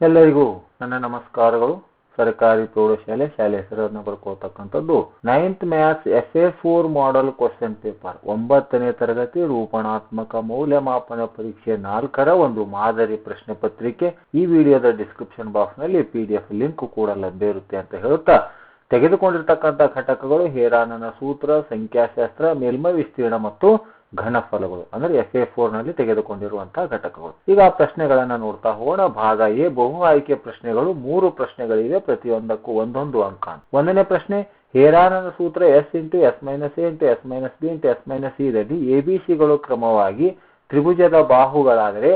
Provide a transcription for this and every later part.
ಎಲ್ಲರಿಗೂ ನನ್ನ ನಮಸ್ಕಾರಗಳು. ಸರ್ಕಾರಿ ಪ್ರೌಢಶಾಲೆ ಶಾಲೆ ಹೆಸರನ್ನು ಬರ್ಕೋತಕ್ಕಂಥದ್ದು 9th maths FA4 model question paper 9ನೇ ತರಗತಿ ರೂಪಣಾತ್ಮಕ ಮೌಲ್ಯಮಾಪನ ಪರೀಕ್ಷೆ 4ರ ಒಂದು ಮಾದರಿ ಪ್ರಶ್ನೆ ಪತ್ರಿಕೆ. ಈ ವಿಡಿಯೋದ ಡಿಸ್ಕ್ರಿಪ್ಷನ್ ಬಾಕ್ಸ್ ನಲ್ಲಿ PDF ಲಿಂಕ್ ಕೂಡ ಲಭ್ಯ ಇರುತ್ತೆ ಅಂತ ಹೇಳುತ್ತಾ, ತೆಗೆದುಕೊಂಡಿರ್ತಕ್ಕಂಥ ಘಟಕಗಳು ಹೇರಾನನ ಸೂತ್ರ, ಸಂಖ್ಯಾಶಾಸ್ತ್ರ, ಮೇಲ್ಮೈ ವಿಸ್ತೀರ್ಣ ಮತ್ತು ಘನಫಲಗಳು ಅಂದರೆ FA4 ನಲ್ಲಿ ತೆಗೆದುಕೊಂಡಿರುವಂತಹ ಘಟಕಗಳು. ಈಗ ಆ ಪ್ರಶ್ನೆಗಳನ್ನ ನೋಡ್ತಾ ಹೋಗೋಣ. ಭಾಗ ಎ ಬಹು ಆಯ್ಕೆ ಪ್ರಶ್ನೆಗಳು. 3 ಪ್ರಶ್ನೆಗಳಿವೆ, ಪ್ರತಿಯೊಂದಕ್ಕೂ ಒಂದೊಂದು ಅಂಕ. 1ನೇ ಪ್ರಶ್ನೆ, ಹೇರಾನನ ಸೂತ್ರ S × S - A × S - B × S - C ದಲ್ಲಿ ABCಗಳು ಕ್ರಮವಾಗಿ ತ್ರಿಭುಜದ ಬಾಹುಗಳಾದರೆ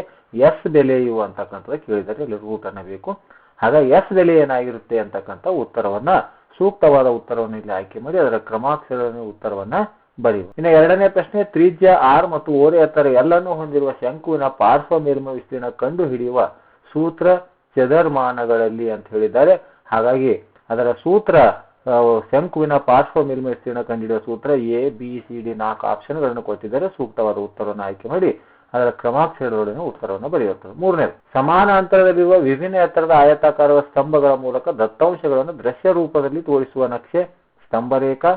S ಬೆಲೆಯು ಅಂತಕ್ಕಂಥದ್ದು ಕೇಳಿದರೆ ಇಲ್ಲಿ ರೂಟ್ ಅನ್ನ ಬೇಕು. ಹಾಗಾಗಿ S ಬೆಲೆ ಏನಾಗಿರುತ್ತೆ ಅಂತಕ್ಕಂಥ ಉತ್ತರವನ್ನ, ಸೂಕ್ತವಾದ ಉತ್ತರವನ್ನು ಇಲ್ಲಿ ಆಯ್ಕೆ ಮಾಡಿ ಅದರ ಕ್ರಮಾಕ್ಷರ ಉತ್ತರವನ್ನ ಬರೆಯುವ. ಇನ್ನು 2ನೇ ಪ್ರಶ್ನೆ, ತ್ರಿಜ್ಯ R ಮತ್ತು ಓರೆ ಎತ್ತರ ಎಲ್ಲನ್ನು ಹೊಂದಿರುವ ಶಂಕುವಿನ ಪಾರ್ಶ್ವ ಮೇಲ್ಮೈ ವಿಸ್ತೀರ್ಣ ಕಂಡು ಹಿಡಿಯುವ ಸೂತ್ರ ಚದರ್ಮಾನಗಳಲ್ಲಿ ಅಂತ ಹೇಳಿದ್ದಾರೆ. ಹಾಗಾಗಿ ಅದರ ಸೂತ್ರ, ಶಂಕುವಿನ ಪಾರ್ಶ್ವ ಮೇಲ್ಮೈ ವಿಸ್ತೀರ್ಣ ಕಂಡುಹಿಡಿಯುವ ಸೂತ್ರ ABCD 4 ಆಪ್ಷನ್ಗಳನ್ನು ಕೊಟ್ಟಿದ್ದಾರೆ. ಸೂಕ್ತವಾದ ಉತ್ತರವನ್ನು ಆಯ್ಕೆ ಮಾಡಿ ಅದರ ಕ್ರಮಾಕ್ಷರದೊಡನೆ ಉತ್ತರವನ್ನು ಬರೆಯುತ್ತದೆ. 3ನೇದು, ಸಮಾನ ಅಂತರದಲ್ಲಿರುವ ವಿಭಿನ್ನ ಎತ್ತರದ ಆಯತಾಕಾರದ ಸ್ತಂಭಗಳ ಮೂಲಕ ದತ್ತಾಂಶಗಳನ್ನು ದೃಶ್ಯ ರೂಪದಲ್ಲಿ ತೋರಿಸುವ ನಕ್ಷೆ ಸ್ತಂಭರೇಖಾ,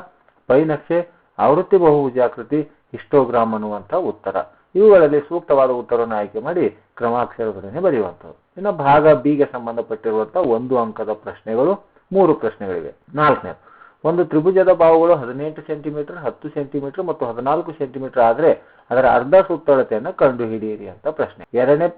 ಪೈ ನಕ್ಷೆ, ಆವೃತ್ತಿ ಬಹುಭುಜಾಕೃತಿ, ಹಿಸ್ಟೋಗ್ರಾಮ್ ಅನ್ನುವಂಥ ಉತ್ತರ. ಇವುಗಳಲ್ಲಿ ಸೂಕ್ತವಾದ ಉತ್ತರವನ್ನು ಆಯ್ಕೆ ಮಾಡಿ ಕ್ರಮಾಕ್ಷರದೊಡನೆ ಬರೆಯುವಂಥದ್ದು. ಇನ್ನು ಭಾಗ ಬಿ ಗೆ ಸಂಬಂಧಪಟ್ಟಿರುವಂತಹ 1 ಅಂಕದ ಪ್ರಶ್ನೆಗಳು. 3 ಪ್ರಶ್ನೆಗಳಿವೆ. 4ನೇದು, ಒಂದು ತ್ರಿಭುಜದ ಬಾಹುಗಳು 18 ಸೆಂಟಿಮೀಟರ್, 10 ಸೆಂಟಿಮೀಟರ್ ಮತ್ತು 14 ಸೆಂಟಿಮೀಟರ್ ಆದರೆ ಅದರ ಅರ್ಧ ಸುತ್ತಳತೆಯನ್ನು ಕಂಡುಹಿಡಿಯಿರಿ ಅಂತ ಪ್ರಶ್ನೆ.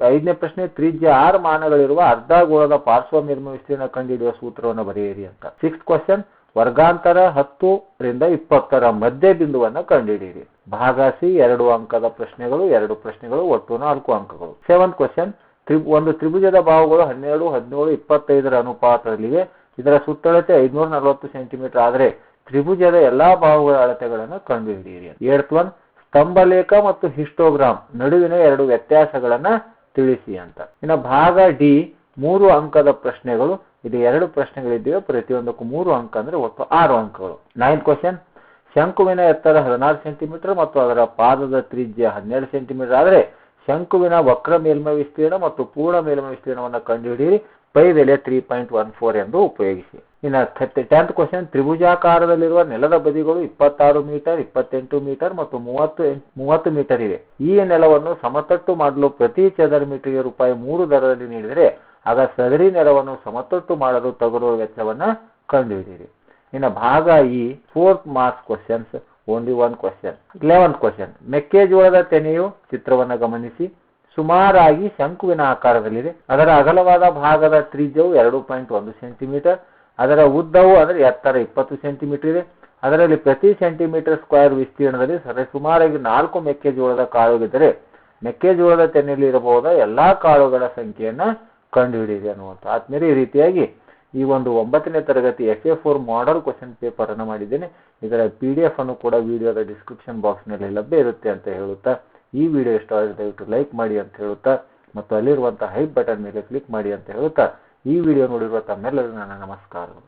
5ನೇ ಪ್ರಶ್ನೆ, ತ್ರಿಜ್ಯ R ಮಾನಗಳಿರುವ ಅರ್ಧಗೋಳದ ಪಾರ್ಶ್ವ ಮೇಲ್ಮೈ ವಿಸ್ತೀರ್ಣ ಕಂಡುಹಿಡಿಯುವ ಸೂತ್ರವನ್ನು ಬರೆಯಿರಿ ಅಂತ. 6th ಕ್ವಶನ್, ವರ್ಗಾಂತರ 10 ರಿಂದ 20ರ ಮಧ್ಯ ಬಿಂದುವನ್ನು ಕಂಡುಹಿಡಿಯಿರಿ. ಭಾಗ ಸಿ 2 ಅಂಕದ ಪ್ರಶ್ನೆಗಳು, 2 ಪ್ರಶ್ನೆಗಳು, ಒಟ್ಟು 4 ಅಂಕಗಳು. 7th ಕ್ವಶನ್, ಒಂದು ತ್ರಿಭುಜದ ಬಾಹುಗಳು 12, 17, 25ರ ಅನುಪಾತದಲ್ಲಿವೆ. ಇದರ ಸುತ್ತಳತೆ 540 ಸೆಂಟಿಮೀಟರ್ ಆದರೆ ತ್ರಿಭುಜದ ಎಲ್ಲಾ ಬಾಹುಗಳ ಅಳತೆಗಳನ್ನು ಕಂಡುಹಿಡಿಯಿರಿ. 8th ಒನ್, ಸ್ತಂಭಲೇಖ ಮತ್ತು ಹಿಸ್ಟೋಗ್ರಾಮ್ ನಡುವಿನ 2 ವ್ಯತ್ಯಾಸಗಳನ್ನ ತಿಳಿಸಿ ಅಂತ. ಇನ್ನು ಭಾಗ ಡಿ 3 ಅಂಕದ ಪ್ರಶ್ನೆಗಳು. ಇದು 2 ಪ್ರಶ್ನೆಗಳಿದ್ದೇವೆ, ಪ್ರತಿಯೊಂದಕ್ಕೂ 3 ಅಂಕ ಅಂದ್ರೆ ಒಟ್ಟು 6 ಅಂಕಗಳು. 9th ಕ್ವಶನ್, ಶಂಕುವಿನ ಎತ್ತರ 16 ಸೆಂಟಿಮೀಟರ್ ಮತ್ತು ಅದರ ಪಾದದ ತ್ರಿಜ್ಯ 12 ಸೆಂಟಿಮೀಟರ್ ಆದರೆ ಶಂಕುವಿನ ವಕ್ರ ಮೇಲ್ಮೈ ವಿಸ್ತೀರ್ಣ ಮತ್ತು ಪೂರ್ಣ ಮೇಲ್ಮೈ ವಿಸ್ತೀರ್ಣವನ್ನು ಕಂಡುಹಿಡಿಯಿರಿ. ಪೈ ಬೆಲೆ 3.14 ಎಂದು ಉಪಯೋಗಿಸಿ. ಇನ್ನು 10th ಕ್ವಶನ್, ತ್ರಿಭುಜಾಕಾರದಲ್ಲಿರುವ ನೆಲದ ಬದಿಗಳು 26 ಮೀಟರ್, 28 ಮೀಟರ್ ಮತ್ತು 30 ಮೀಟರ್ ಇವೆ. ಈ ನೆಲವನ್ನು ಸಮತಟ್ಟು ಮಾಡಲು ಪ್ರತಿ ಚದರ ಮೀಟರ್ಗೆ ₹3 ದರದಲ್ಲಿ ನೀಡಿದರೆ ಆಗ ಸದರಿ ನೆಲವನ್ನು ಸಮತಟ್ಟು ಮಾಡಲು ತಗುಲುವ ವೆಚ್ಚವನ್ನ ಕಂಡುಹಿಡಿಯಿರಿ. ಇನ್ನು ಭಾಗ E 4th marks questions, only 1 question. 11th question, ಮೆಕ್ಕೆಜೋಳದ ತೆನೆಯು ಚಿತ್ರವನ್ನು ಗಮನಿಸಿ ಸುಮಾರಾಗಿ ಶಂಕುವಿನ ಆಕಾರದಲ್ಲಿದೆ. ಅದರ ಅಗಲವಾದ ಭಾಗದ ತ್ರಿಜ್ಯವು 2.1 ಸೆಂಟಿಮೀಟರ್, ಅದರ ಉದ್ದವು ಅಂದರೆ ಎತ್ತರ 20 ಸೆಂಟಿಮೀಟರ್ ಇದೆ. ಅದರಲ್ಲಿ ಪ್ರತಿ ಸೆಂಟಿಮೀಟರ್ ಸ್ಕ್ವೇರ್ ವಿಸ್ತೀರ್ಣದಲ್ಲಿ ಸುಮಾರಾಗಿ 4 ಮೆಕ್ಕೆಜೋಳದ ಕಾಳುಗಳಿದ್ದರೆ ಮೆಕ್ಕೆಜೋಳದ ತೆನೆಯಲ್ಲಿ ಇರಬಹುದಾದ ಎಲ್ಲಾ ಕಾಳುಗಳ ಸಂಖ್ಯೆಯನ್ನ ಕಂಡುಹಿಡಿಯಿರಿ ಅನ್ನುವಂಥ. ಆದ್ಮೇಲೆ ಈ ರೀತಿಯಾಗಿ ಈ ಒಂದು 9ನೇ ತರಗತಿ FA4 ಮಾಡೆಲ್ ಕ್ವಶನ್ ಪೇಪರ್ ಅನ್ನು ಮಾಡಿದ್ದೇನೆ. ಇದರ PDF ಅನ್ನು ಕೂಡ ವಿಡಿಯೋದ ಡಿಸ್ಕ್ರಿಪ್ಷನ್ ಬಾಕ್ಸ್ ನಲ್ಲಿ ಲಭ್ಯ ಇರುತ್ತೆ ಅಂತ ಹೇಳುತ್ತಾ, ಈ ವಿಡಿಯೋ ಇಷ್ಟ ಆದರೆ ದಯವಿಟ್ಟು ಲೈಕ್ ಮಾಡಿ ಅಂತ ಹೇಳುತ್ತಾ ಮತ್ತು ಅಲ್ಲಿರುವಂತಹ ಹೈಪ್ ಬಟನ್ ಮೇಲೆ ಕ್ಲಿಕ್ ಮಾಡಿ ಅಂತ ಹೇಳುತ್ತಾ, ಈ ವಿಡಿಯೋ ನೋಡಿರುವ ತಮ್ಮೆಲ್ಲರಿಗೂ ನನ್ನ ನಮಸ್ಕಾರಗಳು.